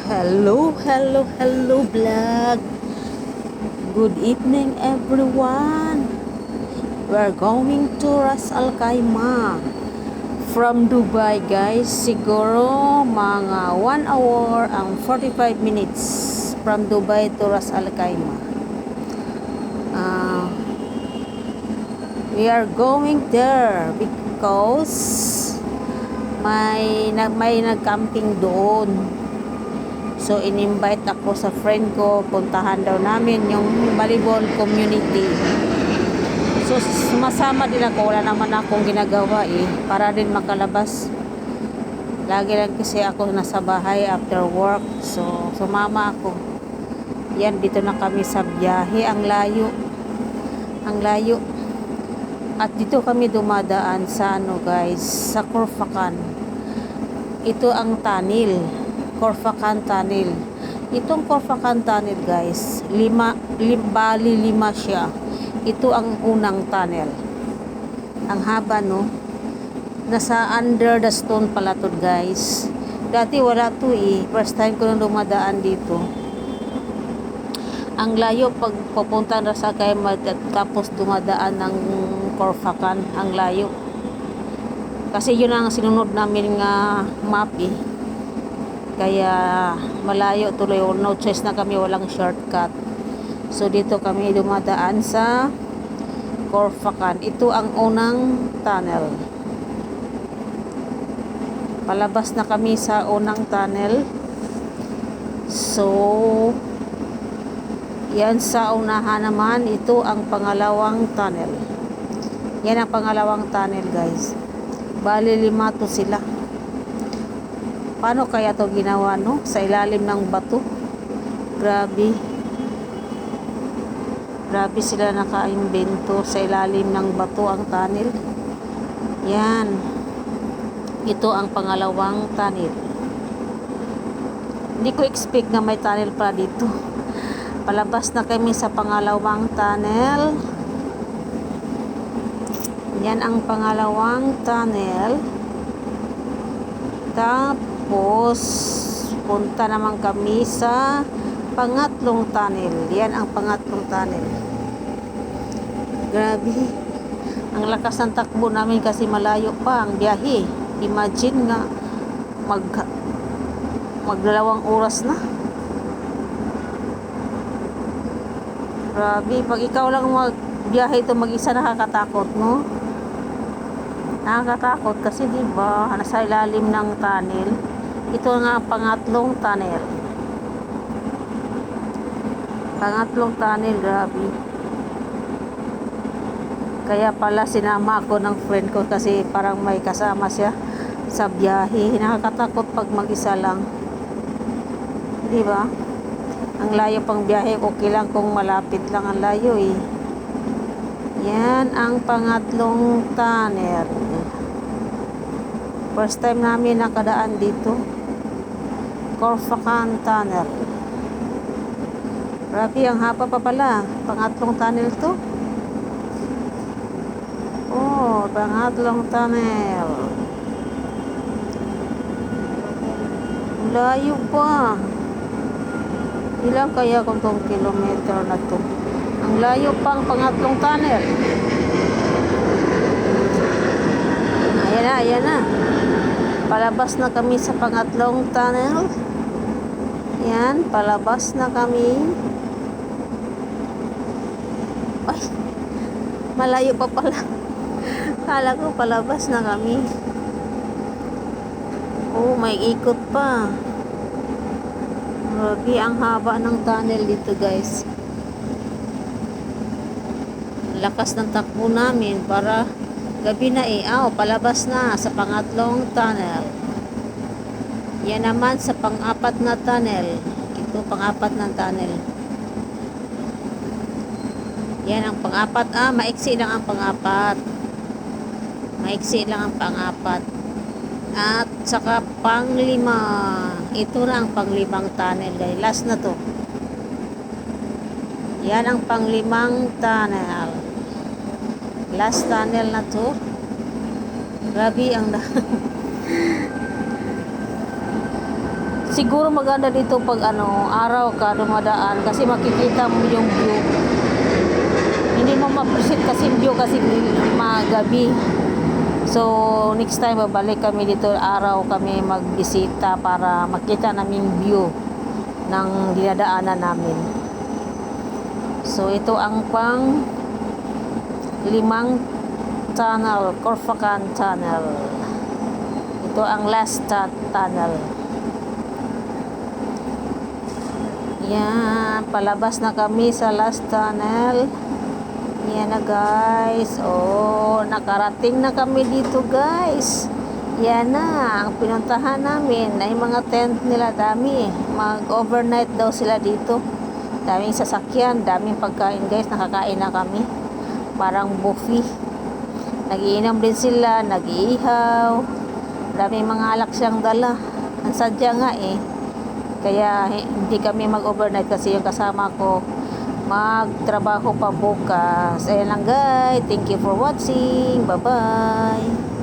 Hello vlog. Good evening everyone. We're going to Ras Al Khaimah from Dubai guys. Siguro mga 1 hour and 45 minutes from Dubai to Ras Al Khaimah. Uh, we are going there because may nag-camping doon. So, in-invite ako sa friend ko, puntahan daw namin yung volleyball community. So, sumasama din ako, wala naman akong ginagawa para din makalabas. Lagi lang kasi ako nasa bahay after work. So, sumama ako. Yan, dito na kami sa biyahe. Ang layo. Ang layo. At dito kami dumadaan sa guys, sa Khorfakkan. Ito ang tunnel. Khorfakkan Tunnel. Itong Khorfakkan Tunnel guys, bali lima siya. Ito ang unang tunnel. Ang haba no. Nasa under the stone pala to guys. Dati wala to First time ko nang dumadaan dito. Ang layo pag pupunta na sa Khaimah tapos dumadaan ng Khorfakkan. Ang layo. Kasi yun ang sinunod namin nga map Kaya malayo tuloy, no choice na kami, walang shortcut. So dito kami dumadaan sa Khorfakkan. Ito ang unang tunnel. Palabas na kami sa unang tunnel. So yan sa unahan naman, ito ang pangalawang tunnel. Yan ang pangalawang tunnel guys. Bali 5 to sila. Paano kaya to ginawa no? Sa ilalim ng bato. Grabe. Grabe sila naka-imbento sa ilalim ng bato ang tunnel. Yan. Ito ang pangalawang tunnel. Hindi ko expect na may tunnel pa dito. Palabas na kami sa pangalawang tunnel. Yan ang pangalawang tunnel. Tapos, punta naman kami sa pangatlong tunnel. Yan ang pangatlong tunnel. Grabe. Ang lakas ng takbo namin kasi malayo pa ang biyahe. Imagine nga, magdalawang oras na. Grabe. Pag ikaw lang magbiyahe ito mag-isa, nakakatakot, no? Nakakatakot kasi diba nasa ilalim ng tunnel. Ito nga pangatlong tunnel. Pangatlong tunnel, grabe. Kaya pala sinama ako ng friend ko kasi parang may kasama siya sa biyahe. Nakakatakot pag mag-isa lang. Diba? Ang layo pang biyahe, okay lang kung malapit lang ang layo Yan ang pangatlong tunnel. First time namin nakadaan dito. Khorfakkan Tunnel. Grabe, ang haba pa pala. Pangatlong tunnel to. Oh, pangatlong tunnel. Layo pa. Ilang kaya kung tong kilometer na to? Ang layo pang pangatlong tunnel. Ayan na. Palabas na kami sa pangatlong tunnel. Yan, palabas na kami. Ay, malayo pa pala. Kala ko palabas na kami. Oh, may ikot pa. Grabe, ang haba ng tunnel dito guys. Lakas ng takbo namin para gabi na palabas na sa pangatlong tunnel. Yan naman sa pang-apat na tunnel. Ito pang-apat na tunnel. Yan ang pang-apat. Maiksi lang ang pang-apat. Maiksi lang ang pang-apat. At saka pang-5. Ito na ang pang-5 tunnel guys. Last na to. Yan ang pang-5 tunnel. Last tunnel na to. Grabe ang Siguro maganda dito pag ano, araw ka dumadaan kasi makikita mo yung view. Hindi mo ma-appreciate kasi yung view kasi magabi. So, next time babalik kami dito, araw kami magbisita para makita namin view ng dinadaanan namin. So, ito ang pang limang tunnel, Corfacan Tunnel. Ito ang last tunnel. Yan, palabas na kami sa last tunnel. Yan na guys. Oh, nakarating na kami dito guys. Yan na, ang pinuntahan namin ay mga tent nila, dami. Mag-overnight daw sila dito. Daming sasakyan, daming pagkain guys, nakakain na kami. Parang buffet. Nagiinom din sila, nag-iihaw. Daming mga alak siyang dala. Ang sadya nga eh. Kaya hindi kami mag-overnight kasi yung kasama ko magtrabaho pa bukas. Ayan lang guys. Thank you for watching. Bye-bye.